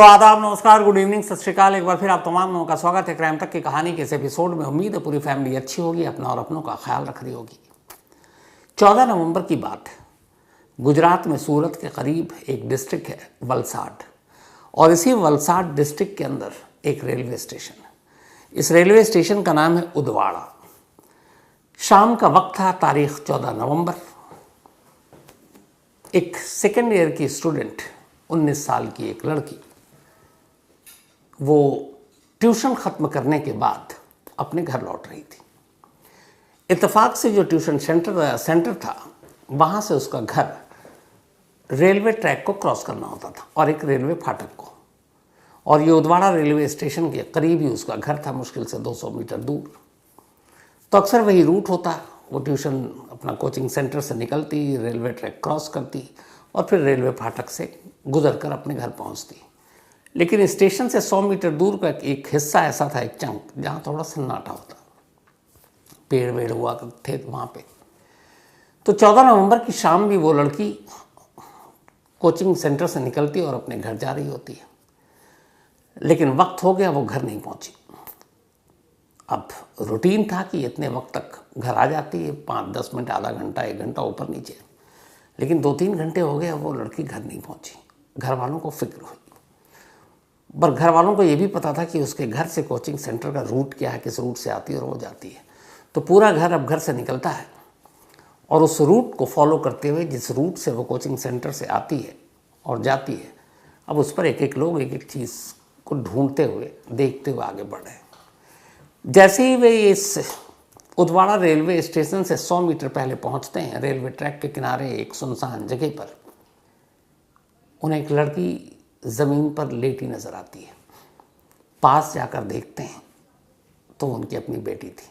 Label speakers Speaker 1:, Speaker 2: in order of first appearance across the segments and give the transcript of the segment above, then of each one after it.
Speaker 1: तो आदाब, नमस्कार, गुड इवनिंग, सत श्रीकाल। एक बार फिर आप तमाम लोगों का स्वागत है क्राइम तक की कहानी के इस एपिसोड में। उम्मीद है पूरी फैमिली अच्छी होगी, अपना और अपनों का ख्याल रख रही होगी। 14 नवंबर की बात है। गुजरात में सूरत के करीब एक डिस्ट्रिक्ट है वलसाड, और इसी वलसाड डिस्ट्रिक्ट के अंदर एक रेलवे स्टेशन है। इस रेलवे स्टेशन का नाम है उदवाड़ा। शाम का वक्त था, तारीख 14 नवंबर। एक सेकेंड ईयर की स्टूडेंट, 19 साल की एक लड़की, वो ट्यूशन ख़त्म करने के बाद अपने घर लौट रही थी। इत्तेफाक से जो ट्यूशन सेंटर था, वहाँ से उसका घर रेलवे ट्रैक को क्रॉस करना होता था और एक रेलवे फाटक को, और ये उदवाड़ा रेलवे स्टेशन के करीब ही उसका घर था, मुश्किल से 200 मीटर दूर। तो अक्सर वही रूट होता। वो ट्यूशन अपना कोचिंग सेंटर से निकलती, रेलवे ट्रैक क्रॉस करती और फिर रेलवे फाटक से गुजर कर अपने घर पहुँचती। लेकिन स्टेशन से 100 मीटर दूर का एक हिस्सा ऐसा था, एक चंक, जहाँ थोड़ा सन्नाटा होता, पेड़ वेड़ हुआ थे वहाँ पे। तो 14 नवंबर की शाम भी वो लड़की कोचिंग सेंटर से निकलती और अपने घर जा रही होती है, लेकिन वक्त हो गया, वो घर नहीं पहुँची। अब रूटीन था कि इतने वक्त तक घर आ जाती है, 5-10 मिनट, आधा घंटा, 1 घंटा ऊपर नीचे, लेकिन 2-3 घंटे हो गए, वो लड़की घर नहीं पहुँची। घर वालों को फिक्र हुई, पर घर वालों को ये भी पता था कि उसके घर से कोचिंग सेंटर का रूट क्या है, किस रूट से आती है और वो जाती है। तो पूरा घर अब घर से निकलता है और उस रूट को फॉलो करते हुए, जिस रूट से वो कोचिंग सेंटर से आती है और जाती है, अब उस पर एक एक लोग एक एक चीज़ को ढूंढते हुए, देखते हुए आगे बढ़ रहे हैं। जैसे ही वे इस उदवाड़ा रेलवे स्टेशन से 100 मीटर पहले पहुंचते हैं, रेलवे ट्रैक के किनारे एक सुनसान जगह पर उन्हें एक लड़की ज़मीन पर लेटी नज़र आती है। पास जाकर देखते हैं तो उनकी अपनी बेटी थी।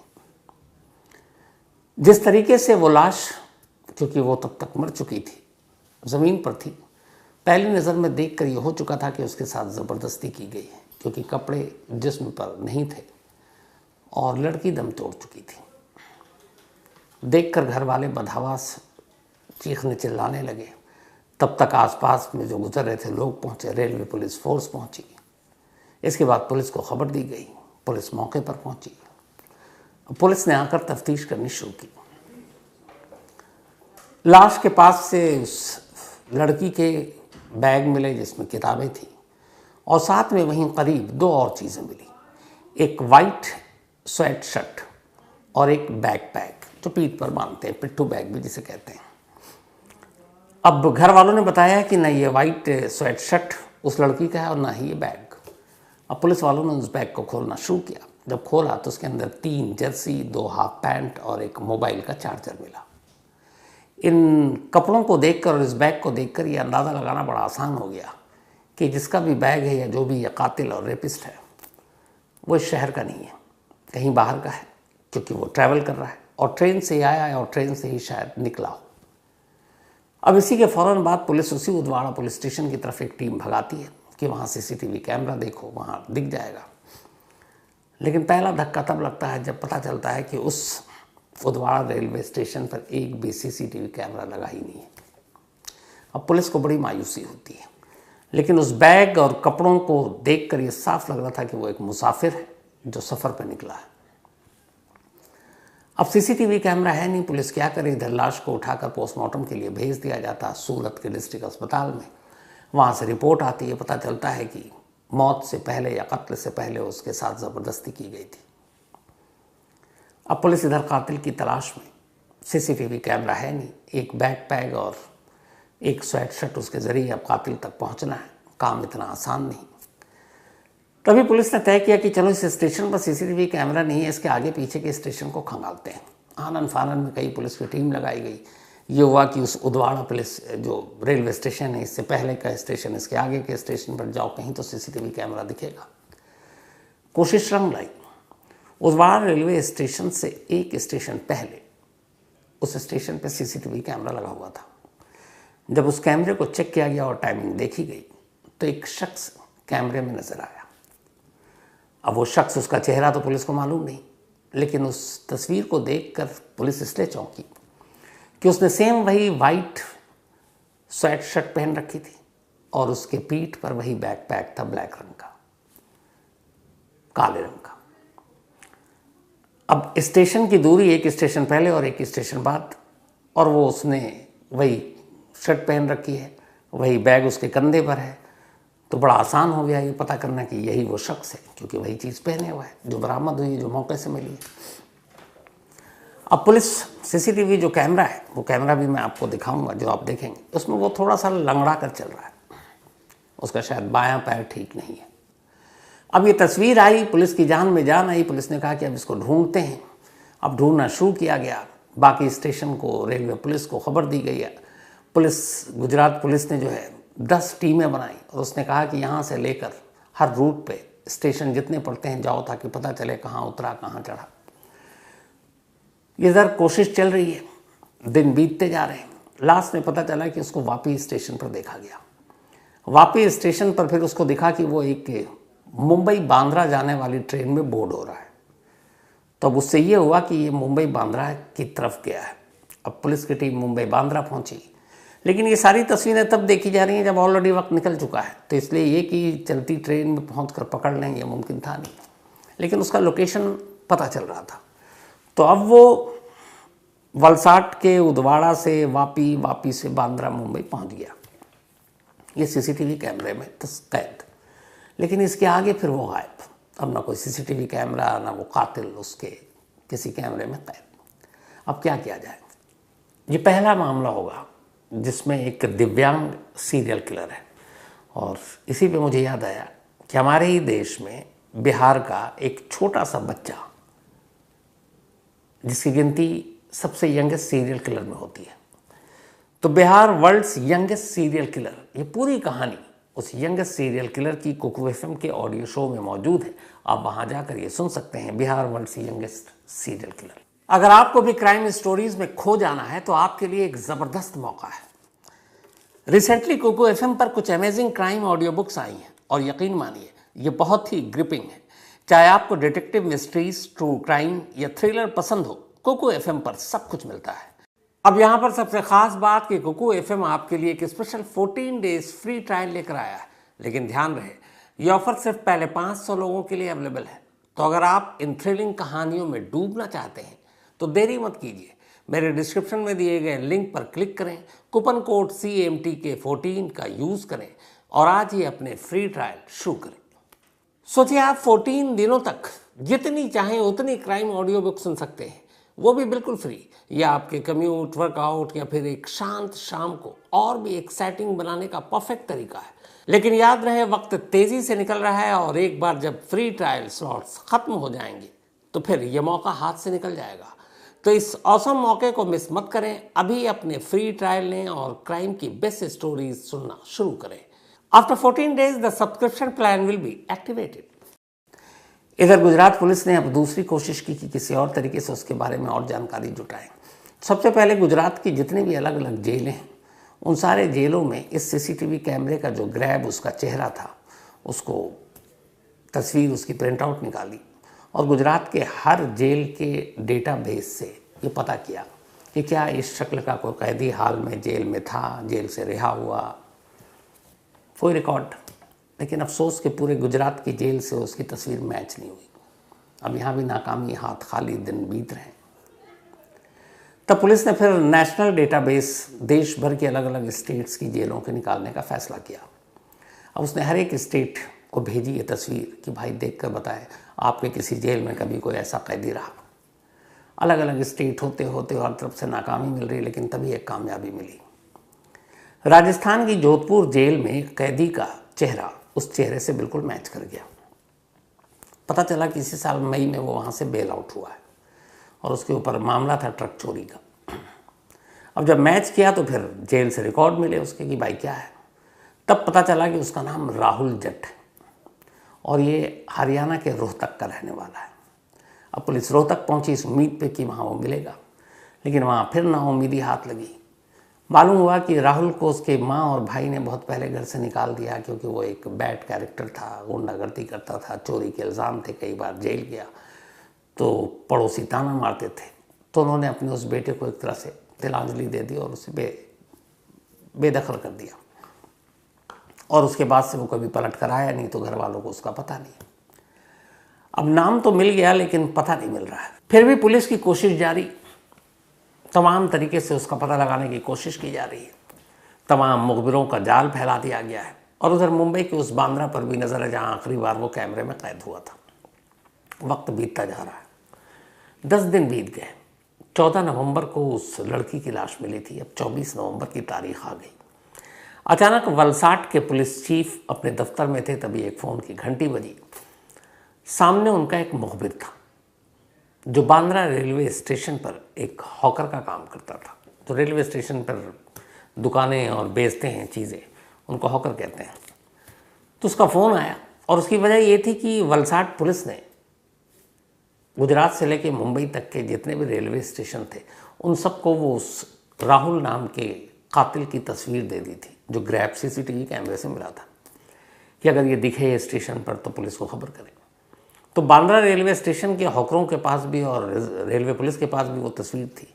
Speaker 1: जिस तरीके से वो लाश, क्योंकि वो तब तक मर चुकी थी, ज़मीन पर थी, पहली नज़र में देखकर ये हो चुका था कि उसके साथ ज़बरदस्ती की गई है, क्योंकि कपड़े जिस्म पर नहीं थे और लड़की दम तोड़ चुकी थी। देखकर घर वाले बदहवास चीखने चिल्लाने लगे। तब तक आसपास में जो गुजर रहे थे लोग पहुंचे, रेलवे पुलिस फोर्स पहुंची। इसके बाद पुलिस को खबर दी गई, पुलिस मौके पर पहुंची। पुलिस ने आकर तफ्तीश करनी शुरू की। लाश के पास से उस लड़की के बैग मिले जिसमें किताबें थी, और साथ में वहीं करीब 2 और चीज़ें मिली, एक वाइट स्वेट शर्ट और एक बैकपैक जो पीठ पर बांधते हैं, पिट्ठू बैग भी जिसे कहते हैं। अब घर वालों ने बताया कि न ये वाइट स्वेट शर्ट उस लड़की का है और ना ही ये बैग। अब पुलिस वालों ने उस बैग को खोलना शुरू किया। जब खोला तो उसके अंदर 3 जर्सी, 2 हाफ पैंट और एक मोबाइल का चार्जर मिला। इन कपड़ों को देखकर और इस बैग को देखकर ये अंदाज़ा लगाना बड़ा आसान हो गया कि जिसका भी बैग है या जो भी ये कातिल और रेपिस्ट है, वो इस शहर का नहीं है, कहीं बाहर का है, क्योंकि वो ट्रैवल कर रहा है और ट्रेन से ही आया है और ट्रेन से ही शायद निकला हो। अब इसी के फ़ौरन बाद पुलिस उसी उदवाड़ा पुलिस स्टेशन की तरफ एक टीम भगाती है कि वहाँ CCTV कैमरा देखो, वहाँ दिख जाएगा। लेकिन पहला धक्का तब लगता है जब पता चलता है कि उस उदवाड़ा रेलवे स्टेशन पर एक भी CCTV कैमरा लगा ही नहीं है। अब पुलिस को बड़ी मायूसी होती है, लेकिन उस बैग और कपड़ों को देखकर ये साफ लग रहा था कि वो एक मुसाफिर है जो सफ़र पर निकला है। अब CCTV कैमरा है नहीं, पुलिस क्या करे? इधर लाश को उठाकर पोस्टमार्टम के लिए भेज दिया जाता सूरत के डिस्ट्रिक्ट अस्पताल में। वहाँ से रिपोर्ट आती है, पता चलता है कि मौत से पहले या कत्ल से पहले उसके साथ ज़बरदस्ती की गई थी। अब पुलिस इधर कातिल की तलाश में, CCTV कैमरा है नहीं, एक बैकपैक और एक स्वेट शर्ट, उसके ज़रिए अब कातिल तक पहुँचना है। काम इतना आसान नहीं। तभी पुलिस ने तय किया कि चलो इस स्टेशन पर CCTV कैमरा नहीं है, इसके आगे पीछे के स्टेशन को खंगालते हैं। आनन फानन में कई पुलिस की टीम लगाई गई। ये हुआ कि उस उदवाड़ा पुलिस जो रेलवे स्टेशन है, इससे पहले का स्टेशन, इसके आगे के स्टेशन पर जाओ, कहीं तो CCTV कैमरा दिखेगा। कोशिश रंग लाई। उदवाड़ा रेलवे स्टेशन से एक स्टेशन पहले उस स्टेशन पर CCTV कैमरा लगा हुआ था। जब उस कैमरे को चेक किया गया और टाइमिंग देखी गई तो एक शख्स कैमरे में नजर आया। अब वो शख्स, उसका चेहरा तो पुलिस को मालूम नहीं, लेकिन उस तस्वीर को देखकर पुलिस इसलिए चौंकी कि उसने सेम वही वाइट स्वेट शर्ट पहन रखी थी, और उसके पीठ पर वही बैकपैक था ब्लैक रंग का, काले रंग का। अब स्टेशन की दूरी एक स्टेशन पहले और एक स्टेशन बाद, और वो उसने वही शर्ट पहन रखी है, वही बैग उसके कंधे पर है, तो बड़ा आसान हो गया ये पता करना कि यही वो शख्स है, क्योंकि वही चीज़ पहने हुआ है जो बरामद हुई, जो मौके से मिली है। अब पुलिस सीसीटीवी जो कैमरा है, वो कैमरा भी मैं आपको दिखाऊंगा, जो आप देखेंगे उसमें वो थोड़ा सा लंगड़ा कर चल रहा है, उसका शायद बायां पैर ठीक नहीं है। अब ये तस्वीर आई, पुलिस की जान में जान आई, पुलिस ने कहा कि अब इसको ढूंढते हैं। अब ढूंढना शुरू किया गया, बाकी स्टेशन को, रेलवे पुलिस को खबर दी गई है। गुजरात पुलिस ने जो है 10 टीमें बनाई और उसने कहा कि यहाँ से लेकर हर रूट पे स्टेशन जितने पड़ते हैं जाओ, ताकि पता चले कहाँ उतरा कहाँ चढ़ा। इधर कोशिश चल रही है, दिन बीतते जा रहे हैं। लास्ट में पता चला कि उसको वापी स्टेशन पर देखा गया। वापी स्टेशन पर फिर उसको दिखा कि वो एक मुंबई बांद्रा जाने वाली ट्रेन में बोर्ड हो रहा है। तो अब उससे ये हुआ कि ये मुंबई बांद्रा की तरफ गया है। अब पुलिस की टीम मुंबई बांद्रा पहुंची, लेकिन ये सारी तस्वीरें तब देखी जा रही हैं जब ऑलरेडी वक्त निकल चुका है, तो इसलिए ये कि चलती ट्रेन में पहुंचकर पकड़ लें ये मुमकिन था नहीं, लेकिन उसका लोकेशन पता चल रहा था। तो अब वो वलसाड के उदवाड़ा से वापी, वापी से बांद्रा, मुंबई पहुंच गया। ये सीसीटीवी कैमरे में कैद, लेकिन इसके आगे फिर वो गायब। अब ना कोई सीसीटीवी कैमरा, ना वो कातिल उसके किसी कैमरे में कैद। अब क्या किया जाए? ये पहला मामला होगा जिसमें एक दिव्यांग सीरियल किलर है। और इसी पे मुझे याद आया कि हमारे ही देश में बिहार का एक छोटा सा बच्चा, जिसकी गिनती सबसे यंगेस्ट सीरियल किलर में होती है, तो Bihar world's youngest serial killer, ये पूरी कहानी उस यंगेस्ट सीरियल किलर की कुकू एफएम के ऑडियो शो में मौजूद है। आप वहां जाकर ये सुन सकते हैं, Bihar world's youngest serial killer. अगर आपको भी क्राइम स्टोरीज में खो जाना है तो आपके लिए एक जबरदस्त मौका है। रिसेंटली कुकू एफएम पर कुछ amazing crime audio books I हैं और यकीन मानिए ये बहुत ही ग्रिपिंग है। चाहे आपको डिटेक्टिव मिस्ट्रीज, ट्रू क्राइम या थ्रिलर पसंद हो, कुकू एफएम पर सब कुछ मिलता है। अब यहाँ पर सबसे खास बात कि कुकू एफएम आपके लिए एक स्पेशल 14 डेज फ्री ट्रायल लेकर आया है। लेकिन ध्यान रहे, ये ऑफर सिर्फ पहले 500 लोगों के लिए अवेलेबल है। तो अगर आप इन थ्रिलिंग कहानियों में डूबना चाहते हैं तो देरी मत कीजिए, मेरे डिस्क्रिप्शन में दिए गए लिंक पर क्लिक करें, कूपन कोड CMTK14 का यूज़ करें और आज ही अपने फ्री ट्रायल शुरू करें। सोचिए, आप 14 दिनों तक जितनी चाहें उतनी क्राइम ऑडियो बुक सुन सकते हैं, वो भी बिल्कुल फ्री। या आपके कम्यूट, वर्कआउट या फिर एक शांत शाम को और भी एक्साइटिंग बनाने का परफेक्ट तरीका है। लेकिन याद रहे, वक्त तेजी से निकल रहा है और एक बार जब फ्री ट्रायल स्लॉट्स खत्म हो जाएंगे तो फिर यह मौका हाथ से निकल जाएगा। तो इस ऑसम मौके को मिस मत करें, अभी अपने फ्री ट्रायल लें और क्राइम की बेस्ट स्टोरीज सुनना शुरू करें। After 14 days the subscription plan will be activated. इधर गुजरात पुलिस ने अब दूसरी कोशिश की कि किसी और तरीके से उसके बारे में और जानकारी जुटाएं। सबसे पहले गुजरात की जितनी भी अलग अलग जेलें हैं, उन सारे जेलों में इस सीसीटीवी कैमरे का जो ग्रैब उसका चेहरा था, उसको तस्वीर उसकी प्रिंट आउट निकाली और गुजरात के हर जेल के डेटाबेस से ये पता किया कि क्या इस शक्ल का कोई कैदी हाल में जेल में था, जेल से रिहा हुआ, कोई रिकॉर्ड। लेकिन अफसोस के पूरे गुजरात की जेल से उसकी तस्वीर मैच नहीं हुई। अब यहाँ भी नाकामी, हाथ खाली, दिन बीत रहे हैं। तब पुलिस ने फिर नेशनल डेटाबेस देश भर की अलग अलग स्टेट्स की जेलों के निकालने का फैसला किया। अब उसने हर एक स्टेट को भेजी ये तस्वीर कि भाई देखकर बताएं आपके किसी जेल में कभी कोई ऐसा कैदी रहा। अलग अलग स्टेट होते होते हर तरफ से नाकामी मिल रही, लेकिन तभी एक कामयाबी मिली। राजस्थान की जोधपुर जेल में कैदी का चेहरा उस चेहरे से बिल्कुल मैच कर गया। पता चला कि इसी साल मई में वो वहाँ से बेल आउट हुआ है और उसके ऊपर मामला था ट्रक चोरी का। अब जब मैच किया तो फिर जेल से रिकॉर्ड मिले उसके कि भाई क्या है, तब पता चला कि उसका नाम राहुल जट है और ये हरियाणा के रोहतक का रहने वाला है। अब पुलिस रोहतक पहुंची इस उम्मीद पे कि वहाँ वो मिलेगा, लेकिन वहाँ फिर नाउम्मीदी हाथ लगी। मालूम हुआ कि राहुल को उसके माँ और भाई ने बहुत पहले घर से निकाल दिया, क्योंकि वो एक बैड कैरेक्टर था, गुंडागर्दी करता था, चोरी के इल्ज़ाम थे, कई बार जेल गया, तो पड़ोसी ताना मारते थे। तो उन्होंने अपने उस बेटे को एक तरह से तिलांजलि दे दी और उसे बेदखल कर दिया। और उसके बाद से वो कभी पलट कर आया नहीं, तो घर वालों को उसका पता नहीं। अब नाम तो मिल गया लेकिन पता नहीं मिल रहा है। फिर भी पुलिस की कोशिश जारी, तमाम तरीके से उसका पता लगाने की कोशिश की जा रही है, तमाम मुखबिरों का जाल फैला दिया गया है। और उधर मुंबई के उस बांद्रा पर भी नज़र है जहाँ आखिरी बार वो कैमरे में कैद हुआ था। वक्त बीतता जा रहा है, 10 दिन बीत गए। 14 नवंबर को उस लड़की की लाश मिली थी, अब 24 नवंबर की तारीख आ गई। अचानक वलसाड के पुलिस चीफ अपने दफ्तर में थे, तभी एक फ़ोन की घंटी बजी। सामने उनका एक मुखबिर था जो बांद्रा रेलवे स्टेशन पर एक हॉकर का काम करता था। तो रेलवे स्टेशन पर दुकानें और बेचते हैं चीज़ें, उनको हॉकर कहते हैं। तो उसका फ़ोन आया और उसकी वजह ये थी कि वलसाड पुलिस ने गुजरात से लेकर मुंबई तक के जितने भी रेलवे स्टेशन थे उन सबको वो उस राहुल नाम के कातिल की तस्वीर दे दी थी, जो ग्रैब सीसीटीवी कैमरे से मिला था कि अगर ये दिखे स्टेशन पर तो पुलिस को खबर करें। तो बांद्रा रेलवे स्टेशन के हॉकरों के पास भी और रेलवे पुलिस के पास भी वो तस्वीर थी।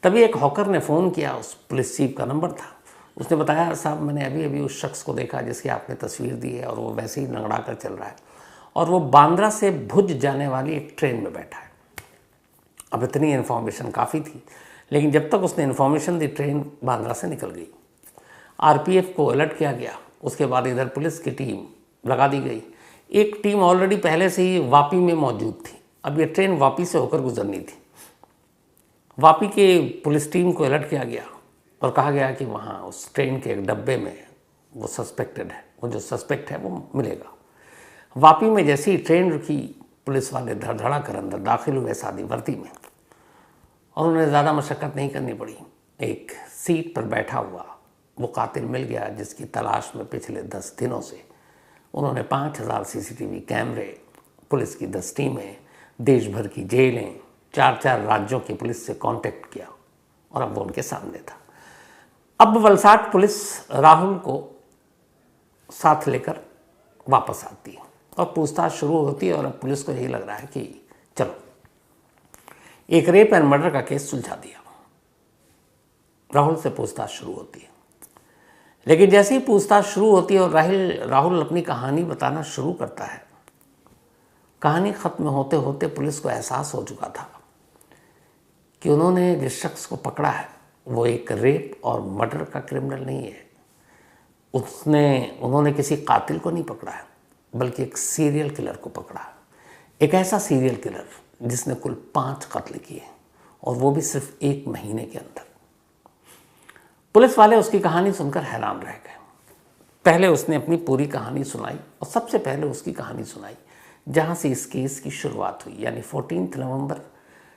Speaker 1: तभी एक हॉकर ने फ़ोन किया, उस पुलिस चीफ का नंबर था। उसने बताया, साहब मैंने अभी अभी उस शख्स को देखा जिसकी आपने तस्वीर दी है, और वो वैसे ही लंगड़ा कर चल रहा है, और वो बांद्रा से भुज जाने वाली एक ट्रेन में बैठा है। अब इतनी इन्फॉर्मेशन काफ़ी थी, लेकिन जब तक उसने इन्फॉर्मेशन दी ट्रेन बांद्रा से निकल गई। आरपीएफ को अलर्ट किया गया, उसके बाद इधर पुलिस की टीम लगा दी गई। एक टीम ऑलरेडी पहले से ही वापी में मौजूद थी, अब ये ट्रेन वापी से होकर गुजरनी थी। वापी के पुलिस टीम को अलर्ट किया गया और कहा गया कि वहाँ उस ट्रेन के एक डब्बे में वो सस्पेक्टेड है, वो जो सस्पेक्ट है वो मिलेगा। वापी में जैसे ही ट्रेन रुकी, पुलिस वाले धड़धड़ा कर अंदर दाखिल हुए सादी वर्दी में, और उन्हें ज़्यादा मशक्क़त नहीं करनी पड़ी। एक सीट पर बैठा हुआ वो कातिल मिल गया जिसकी तलाश में पिछले 10 दिनों से उन्होंने 5000 सीसीटीवी कैमरे, पुलिस की 10 टीमें, देश भर की जेलें, 4-4 राज्यों की पुलिस से कांटेक्ट किया, और अब वो उनके सामने था। अब वलसाड पुलिस राहुल को साथ लेकर वापस आती है और पूछताछ शुरू होती है, और अब पुलिस को यही लग रहा है कि चलो एक रेप एंड मर्डर का केस सुलझा दिया। राहुल से पूछताछ शुरू होती है, लेकिन जैसे ही पूछताछ शुरू होती है और राहुल अपनी कहानी बताना शुरू करता है, कहानी ख़त्म होते होते पुलिस को एहसास हो चुका था कि उन्होंने जिस शख्स को पकड़ा है वो एक रेप और मर्डर का क्रिमिनल नहीं है। उन्होंने किसी कातिल को नहीं पकड़ा है, बल्कि एक सीरियल किलर को पकड़ा है। एक ऐसा सीरियल किलर जिसने कुल 5 कत्ल किए, और वो भी सिर्फ 1 महीने के अंदर। पुलिस वाले उसकी कहानी सुनकर हैरान रह गए। पहले उसने अपनी पूरी कहानी सुनाई, और सबसे पहले उसकी कहानी सुनाई जहाँ से इस केस की शुरुआत हुई, यानी 14 नवंबर,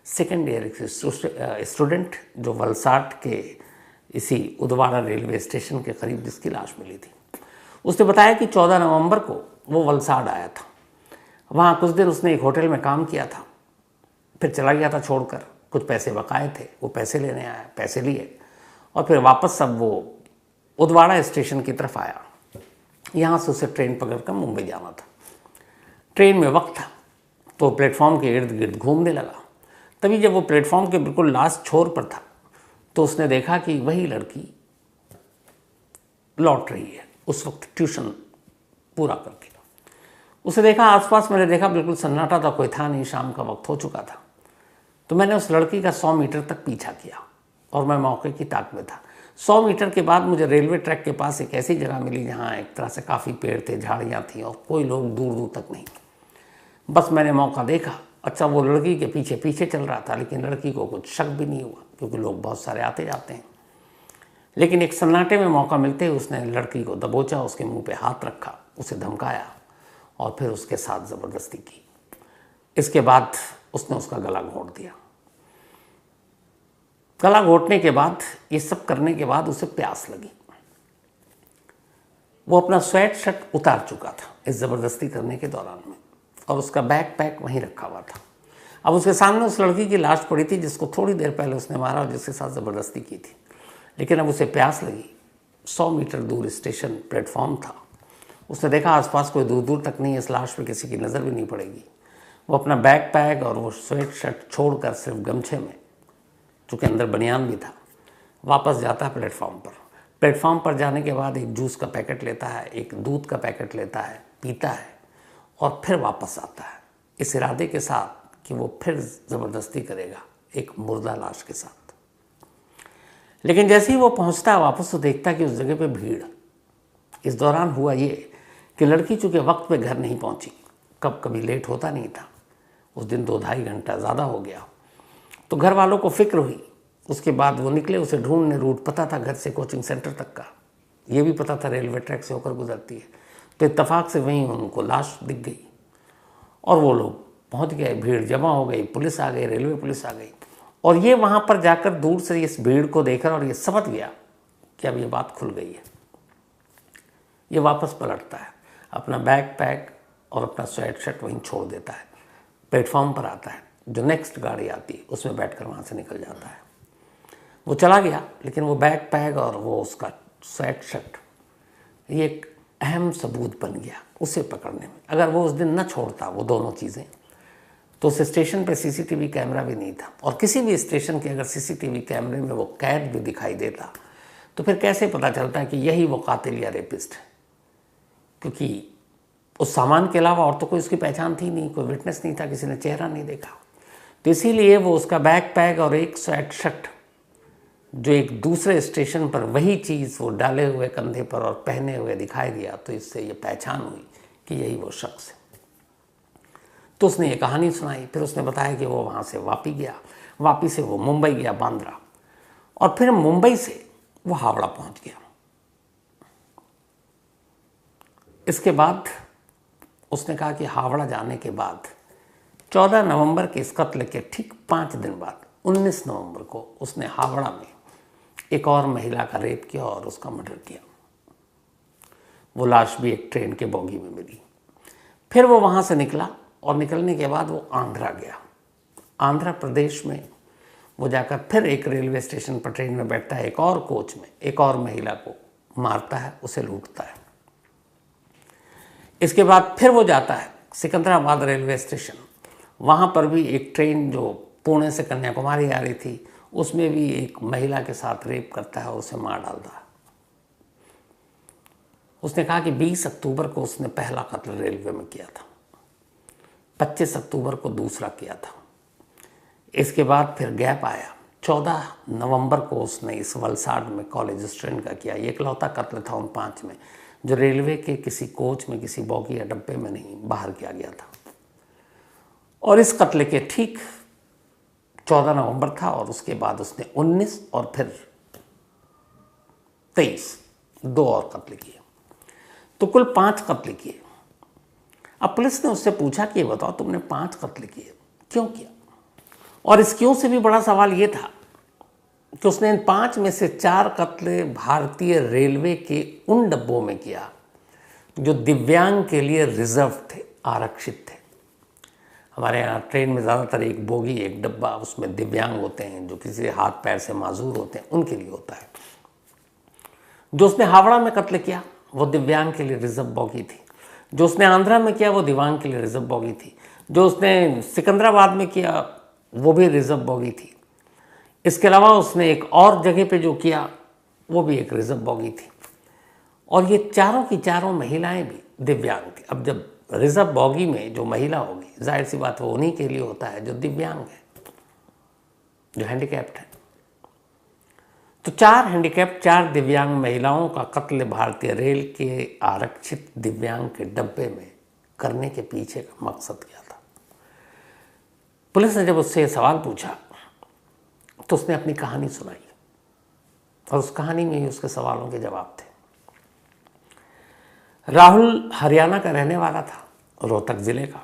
Speaker 1: सेकेंड ईयर स्टूडेंट जो वलसाड के इसी उदवाड़ा रेलवे स्टेशन के करीब जिसकी लाश मिली थी। उसने बताया कि 14 नवंबर को वो वलसाड आया था। वहाँ कुछ दिन उसने एक होटल में काम किया था, फिर चला गया था छोड़कर। कुछ पैसे बकाए थे, वो पैसे लेने आया, पैसे लिए, और फिर वापस सब वो उदवाड़ा स्टेशन की तरफ आया। यहाँ से उसे ट्रेन पकड़कर मुंबई जाना था। ट्रेन में वक्त था तो प्लेटफॉर्म के इर्द गिर्द घूमने लगा। तभी जब वो प्लेटफॉर्म के बिल्कुल लास्ट छोर पर था तो उसने देखा कि वही लड़की लौट रही है, उस वक्त ट्यूशन पूरा करके। उसे देखा, आसपास मैंने देखा बिल्कुल सन्नाटा था, कोई था नहीं, शाम का वक्त हो चुका था। तो मैंने उस लड़की का 100 मीटर तक पीछा किया और मैं मौके की ताक में था। 100 मीटर के बाद मुझे रेलवे ट्रैक के पास एक ऐसी जगह मिली जहाँ एक तरह से काफ़ी पेड़ थे, झाड़ियाँ थीं, और कोई लोग दूर दूर तक नहीं। बस मैंने मौका देखा। अच्छा, वो लड़की के पीछे पीछे चल रहा था, लेकिन लड़की को कुछ शक भी नहीं हुआ क्योंकि लोग बहुत सारे आते जाते हैं। लेकिन एक सन्नाटे में मौका मिलते ही उसने लड़की को दबोचा, उसके मुंह पे हाथ रखा, उसे धमकाया और फिर उसके साथ ज़बरदस्ती की। इसके बाद उसने उसका गला घोंट दिया। गला घोंटने के बाद, ये सब करने के बाद उसे प्यास लगी। वो अपना स्वेट शर्ट उतार चुका था इस ज़बरदस्ती करने के दौरान में, और उसका बैग पैक वहीं रखा हुआ था। अब उसके सामने उस लड़की की लाश पड़ी थी जिसको थोड़ी देर पहले उसने मारा और जिसके साथ ज़बरदस्ती की थी। लेकिन अब उसे प्यास लगी। 100 मीटर दूर स्टेशन प्लेटफॉर्म था। उसने देखा आसपास कोई दूर दूर तक नहीं, इस लाश पे किसी की नज़र भी नहीं पड़ेगी। वो अपना बैग पैक और वो स्वेट शर्ट छोड़कर सिर्फ गमछे में, चूँकि अंदर बनियान भी था, वापस जाता है प्लेटफॉर्म पर। प्लेटफॉर्म पर जाने के बाद एक जूस का पैकेट लेता है, एक दूध का पैकेट लेता है, पीता है और फिर वापस आता है इस इरादे के साथ कि वो फिर ज़बरदस्ती करेगा एक मुर्दा लाश के साथ। लेकिन जैसे ही वो पहुंचता है वापस तो देखता है कि उस जगह पे भीड़। इस दौरान हुआ ये कि लड़की चूँकि वक्त पे घर नहीं पहुंची, कभी लेट होता नहीं था, उस दिन 2-2.5 घंटा ज़्यादा हो गया, तो घर वालों को फिक्र हुई। उसके बाद वो निकले, उसे ढूंढने, रूट पता था घर से कोचिंग सेंटर तक का, ये भी पता था रेलवे ट्रैक से होकर गुजरती है, तो इत्तेफाक से वहीं उनको लाश दिख गई और वो लोग पहुंच गए, भीड़ जमा हो गई, पुलिस आ गई, रेलवे पुलिस आ गई। और ये वहाँ पर जाकर दूर से इस भीड़ को देखकर और ये समझ गया कि अब ये बात खुल गई है। ये वापस पलटता है, अपना बैग पैक और अपना स्वेट शर्ट वहीं छोड़ देता है, प्लेटफॉर्म पर आता है, जो नेक्स्ट गाड़ी आती उसमें बैठकर वहाँ से निकल जाता है। वो चला गया, लेकिन वो बैग पैक और वो उसका स्वेट शर्ट ये एक अहम सबूत बन गया उसे पकड़ने में। अगर वो उस दिन न छोड़ता वो दोनों चीज़ें, तो उस स्टेशन पे सीसीटीवी कैमरा भी नहीं था, और किसी भी स्टेशन के अगर सीसीटीवी कैमरे में वो कैद भी दिखाई देता तो फिर कैसे पता चलता है कि यही वो कातिल या रेपिस्ट है, क्योंकि उस सामान के अलावा और तो कोई उसकी पहचान थी नहीं, कोई विटनेस नहीं था, किसी ने चेहरा नहीं देखा। तो इसीलिए वो उसका बैग पैक और एक स्वेट शर्ट जो एक दूसरे स्टेशन पर वही चीज़ वो डाले हुए कंधे पर और पहने हुए दिखाई दिया, तो इससे ये पहचान हुई कि यही वो शख्स है। तो उसने ये कहानी सुनाई, फिर उसने बताया कि वो वहाँ से वापी से वो मुंबई गया, बांद्रा, और फिर मुंबई से वो हावड़ा पहुँच गया। इसके बाद उसने कहा कि हावड़ा जाने के बाद 14 नवंबर के इस कत्ल के ठीक 5 दिन बाद 19 नवंबर को उसने हावड़ा में एक और महिला का रेप किया और उसका मर्डर किया। वो लाश भी एक ट्रेन के बोगी में मिली। फिर वो वहाँ से निकला और निकलने के बाद वो आंध्रा गया। आंध्र प्रदेश में वो जाकर फिर एक रेलवे स्टेशन पर ट्रेन में बैठता है, एक और कोच में एक और महिला को मारता है, उसे लूटता है। इसके बाद फिर वो जाता है सिकंदराबाद रेलवे स्टेशन, वहाँ पर भी एक ट्रेन जो पुणे से कन्याकुमारी आ रही थी उसमें भी एक महिला के साथ रेप करता है और उसे मार डालता है। उसने कहा कि 20 अक्टूबर को उसने पहला कत्ल रेलवे में किया था, 25 अक्टूबर को दूसरा किया था। इसके बाद फिर गैप आया, 14 नवंबर को उसने इस वलसाड में कॉलेज स्टूडेंट का किया। ये इकलौता कत्ल था उन 5 में जो रेलवे के किसी कोच में, किसी बोगी या डब्बे में नहीं, बाहर किया गया था। और इस कत्ल के ठीक 14 नवंबर था और उसके बाद उसने 19 और फिर 23 2 और कत्ल किए, तो कुल 5 कत्ल किए। अब पुलिस ने उससे पूछा कि ये बताओ तुमने 5 कत्ल किए, क्यों किया? और इस क्यों से भी बड़ा सवाल ये था कि उसने इन 5 में से 4 कत्ल भारतीय रेलवे के उन डब्बों में किया जो दिव्यांग के लिए रिजर्व थे, आरक्षित थे। हमारे यहाँ ट्रेन में ज़्यादातर एक बोगी, एक डब्बा, उसमें दिव्यांग होते हैं, जो किसी हाथ पैर से माजूर होते हैं, उनके लिए होता है। जो उसने हावड़ा में कत्ल किया वो दिव्यांग के लिए रिजर्व बोगी थी। जो उसने आंध्रा में किया वो दिव्यांग के लिए रिजर्व बोगी थी। जो उसने सिकंदराबाद में किया वो भी रिजर्व बोगी थी। इसके अलावा उसने एक और जगह पे जो किया वो भी एक रिजर्व बोगी थी। और ये चारों की चारों महिलाएं भी दिव्यांग थी। अब जब रिजर्व बोगी में जो महिला होगी, जाहिर सी बात वो उन्हीं के लिए होता है जो दिव्यांग है, जो हैंडीकैप्ड है। तो 4 हैंडीकैप्ड, 4 दिव्यांग महिलाओं का कत्ल भारतीय रेल के आरक्षित दिव्यांग के डब्बे में करने के पीछे का मकसद क्या था? पुलिस ने जब उससे सवाल पूछा तो उसने अपनी कहानी सुनाई और उस कहानी में ही उसके सवालों के जवाब थे। राहुल हरियाणा का रहने वाला था, रोहतक ज़िले का।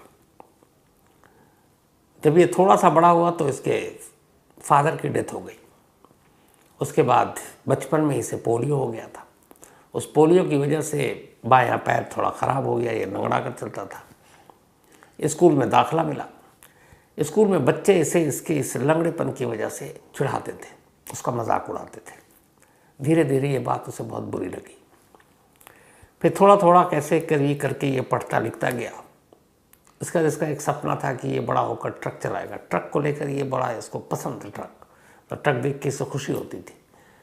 Speaker 1: जब ये थोड़ा सा बड़ा हुआ तो इसके फादर की डेथ हो गई। उसके बाद बचपन में इसे पोलियो हो गया था। उस पोलियो की वजह से बायां पैर थोड़ा ख़राब हो गया, ये लंगड़ा कर चलता था। स्कूल में दाखिला मिला। स्कूल में बच्चे इसे इसके इस लंगड़ेपन की वजह से चिढ़ाते थे, उसका मजाक उड़ाते थे। धीरे धीरे ये बात उसे बहुत बुरी लगी। फिर थोड़ा थोड़ा कैसे करके ये पढ़ता लिखता गया। इसका एक सपना था कि ये बड़ा होकर ट्रक चलाएगा। ट्रक को लेकर ये बड़ा इसको पसंद था ट्रक, तो ट्रक देख के इसे खुशी होती थी।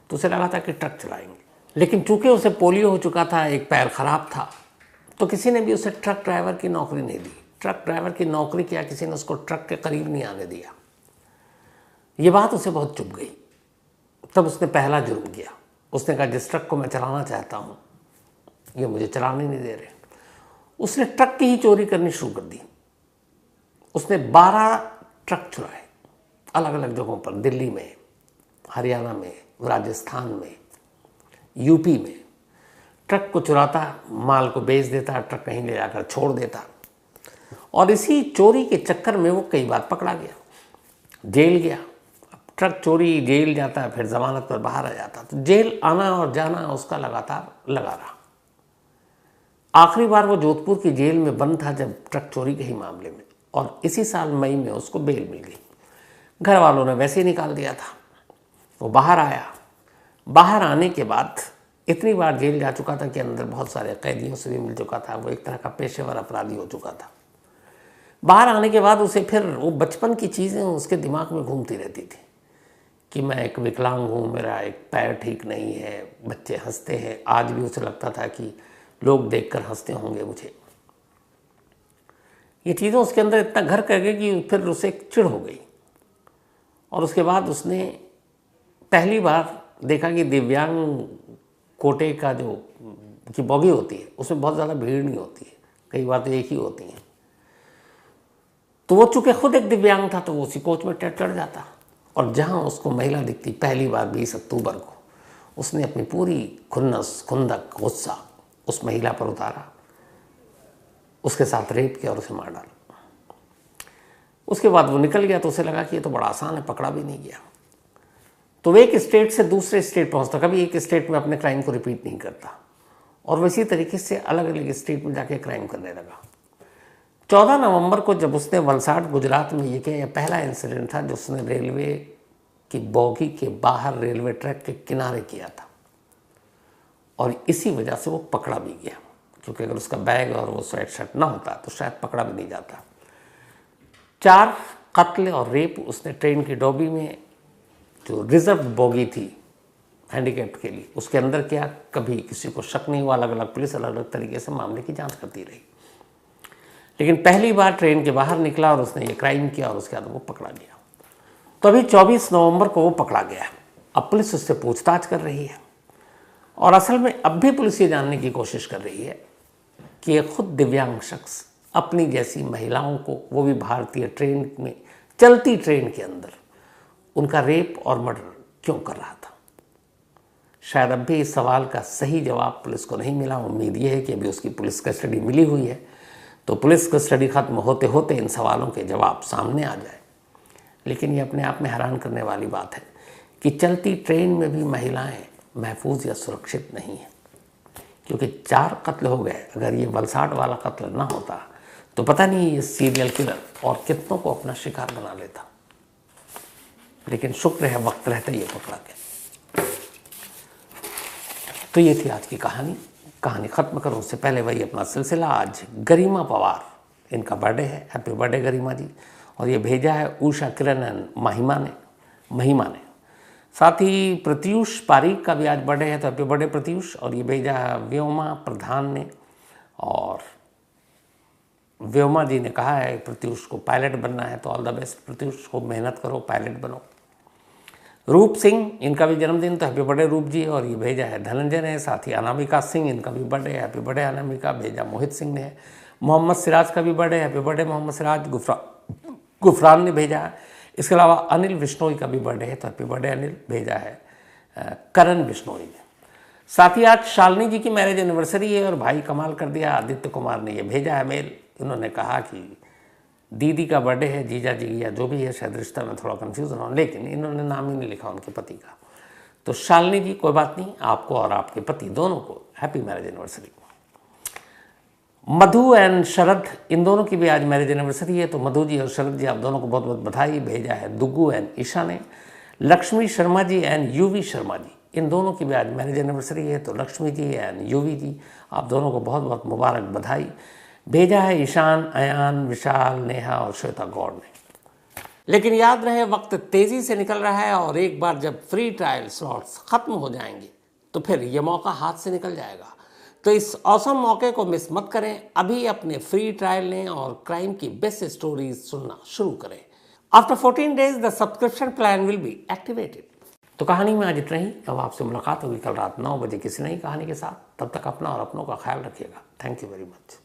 Speaker 1: तो उसे लगा था कि ट्रक चलाएंगे। लेकिन चूंकि उसे पोलियो हो चुका था, एक पैर खराब था, तो किसी ने भी उसे ट्रक ड्राइवर की नौकरी नहीं दी। ट्रक ड्राइवर की नौकरी किया, किसी ने उसको ट्रक के करीब नहीं आने दिया। ये बात उसे बहुत चुभ गई। तब उसने पहला जुर्म किया। उसने कहा जिस ट्रक को मैं चलाना चाहता हूँ ये मुझे चलाने नहीं दे रहे। उसने ट्रक की ही चोरी करनी शुरू कर दी। उसने 12 ट्रक चुराए अलग अलग जगहों पर, दिल्ली में, हरियाणा में, राजस्थान में, यूपी में। ट्रक को चुराता, माल को बेच देता, ट्रक कहीं ले जाकर छोड़ देता। और इसी चोरी के चक्कर में वो कई बार पकड़ा गया, जेल गया। अब ट्रक चोरी, जेल जाता है, फिर जमानत पर बाहर आ जाता। तो जेल आना और जाना उसका लगातार लगा रहा। आखिरी बार वो जोधपुर की जेल में बंद था जब ट्रक चोरी के ही मामले में, और इसी साल मई में उसको बेल मिल गई। घर वालों ने वैसे ही निकाल दिया था। वो बाहर आया। बाहर आने के बाद इतनी बार जेल जा चुका था कि अंदर बहुत सारे कैदियों से भी मिल चुका था। वो एक तरह का पेशेवर अपराधी हो चुका था। बाहर आने के बाद उसे फिर वो बचपन की चीज़ें उसके दिमाग में घूमती रहती थी कि मैं एक विकलांग हूँ, मेरा एक पैर ठीक नहीं है, बच्चे हंसते हैं। आज भी उसे लगता था कि लोग देखकर हंसते होंगे मुझे। ये चीज़ें उसके अंदर इतना घर कर गई कि फिर उसे चिढ़ हो गई। और उसके बाद उसने पहली बार देखा कि दिव्यांग कोटे का जो की बॉगी होती है उसमें बहुत ज़्यादा भीड़ नहीं होती है, कई बार तो एक ही होती है। तो वो चूँकि खुद एक दिव्यांग था तो वो उसी कोच में चढ़ जाता, और जहाँ उसको महिला दिखती पहली बार 20 अक्टूबर को, उसने अपनी पूरी खुन्नस, खुंदक, गुस्सा उस महिला पर उतारा, उसके साथ रेप किया और उसे मार डाला। उसके बाद वो निकल गया तो उसे लगा कि ये तो बड़ा आसान है, पकड़ा भी नहीं गया। तो वो एक स्टेट से दूसरे स्टेट पहुंचता, कभी एक स्टेट में अपने क्राइम को रिपीट नहीं करता, और वैसी तरीके से अलग अलग स्टेट में जाके क्राइम करने लगा। 14 नवंबर को जब उसने वलसाड गुजरात में ये किया, यह पहला इंसिडेंट था जो उसने रेलवे की बॉगी के बाहर रेलवे ट्रैक के किनारे किया था, और इसी वजह से वो पकड़ा भी गया। क्योंकि अगर उसका बैग और वो स्वेट शर्ट ना होता तो शायद पकड़ा भी नहीं जाता। 4 कत्ल और रेप उसने ट्रेन की डॉबी में, जो रिजर्व बोगी थी हैंडीकैप्ड के लिए, उसके अंदर किया। कभी किसी को शक नहीं हुआ। अलग अलग पुलिस अलग अलग तरीके से मामले की जांच करती रही, लेकिन पहली बार ट्रेन के बाहर निकला और उसने ये क्राइम किया और उसके बाद वो पकड़ा गया। तो अभी 24 नवंबर को वो पकड़ा गया। अब पुलिस उससे पूछताछ कर रही है, और असल में अब भी पुलिस ये जानने की कोशिश कर रही है कि ये खुद दिव्यांग शख्स अपनी जैसी महिलाओं को, वो भी भारतीय ट्रेन में, चलती ट्रेन के अंदर, उनका रेप और मर्डर क्यों कर रहा था। शायद अब भी इस सवाल का सही जवाब पुलिस को नहीं मिला। उम्मीद ये है कि अभी उसकी पुलिस कस्टडी मिली हुई है, तो पुलिस कस्टडी खत्म होते होते इन सवालों के जवाब सामने आ जाए। लेकिन ये अपने आप में हैरान करने वाली बात है कि चलती ट्रेन में भी महिलाएं महफूज या सुरक्षित नहीं हैं, क्योंकि 4 कत्ल हो गए। अगर ये वलसाड वाला कत्ल ना होता तो पता नहीं ये सीरियल किलर और कितनों को अपना शिकार बना लेता। लेकिन शुक्र है वक्त रहते ये पकड़ा गया। तो ये थी आज की कहानी ख़त्म करूँ उससे पहले वही अपना सिलसिला। आज गरिमा पवार, इनका बर्थडे है। हैप्पी बर्थडे गरिमा जी। और ये भेजा है उषा किरण एंड महिमा ने। साथ ही प्रत्यूष पारीक का भी आज बर्थडे है, तो हैप्पी बर्थडे प्रत्यूष। और ये भेजा है व्योमा प्रधान ने, और व्योमा जी ने कहा है प्रत्यूष को पायलट बनना है, तो ऑल द बेस्ट प्रत्यूष, खूब मेहनत करो, पायलट बनो। रूप सिंह, इनका भी जन्मदिन, तो हैप्पी बर्थडे रूप जी। और ये भेजा है धनंजय ने। साथ ही अनामिका सिंह, इनका भी बर्थडे, हैप्पी बर्थडे अनामिका। भेजा मोहित सिंह ने। मोहम्मद सिराज का भी birthday, happy birthday Mohammed Siraj. Gufran ने भेजा है। इसके अलावा अनिल बिश्नोई का भी बर्थडे है, तो हैप्पी बर्थडे अनिल। भेजा है करण बिश्नोई ने। साथ ही आज शालिनी जी की मैरिज एनिवर्सरी है, और भाई कमाल कर दिया, आदित्य कुमार ने ये भेजा है मेल। इन्होंने कहा कि दीदी का बर्थडे है, जीजा जी या जो भी है, शायद रिश्ता में थोड़ा कन्फ्यूजन हो, लेकिन इन्होंने नाम ही नहीं लिखा उनके पति का। तो शालिनी जी, कोई बात नहीं, आपको और आपके पति दोनों को happy marriage anniversary. Madhu and Sharad, इन दोनों की भी आज मैरिज एनिवर्सरी है, तो मधु जी और शरद जी, आप दोनों को बहुत बहुत बधाई। भेजा है दुग्गू एंड ईशा ने। लक्ष्मी शर्मा जी एंड यूवी शर्मा जी, इन दोनों की भी आज मैरिज एनिवर्सरी है, तो लक्ष्मी जी एंड यूवी जी, आप दोनों को बहुत बहुत मुबारक बधाई। भेजा है ईशान, अयान, विशाल, नेहा और श्वेता गौड़ ने। लेकिन याद रहे, वक्त तेज़ी से निकल रहा है, और एक बार जब फ्री ट्रायल स्लॉट्स ख़त्म हो जाएंगे तो फिर ये मौका हाथ से निकल जाएगा। तो इस औसम मौके को मिस मत करें। अभी अपने फ्री ट्रायल लें और क्राइम की बेस्ट स्टोरीज सुनना शुरू करें। After 14 days the subscription plan will be activated. तो कहानी में आज इतना ही। अब आपसे मुलाकात होगी कल रात 9 बजे किसी नई कहानी के साथ। तब तक अपना और अपनों का ख्याल रखिएगा। Thank you very much.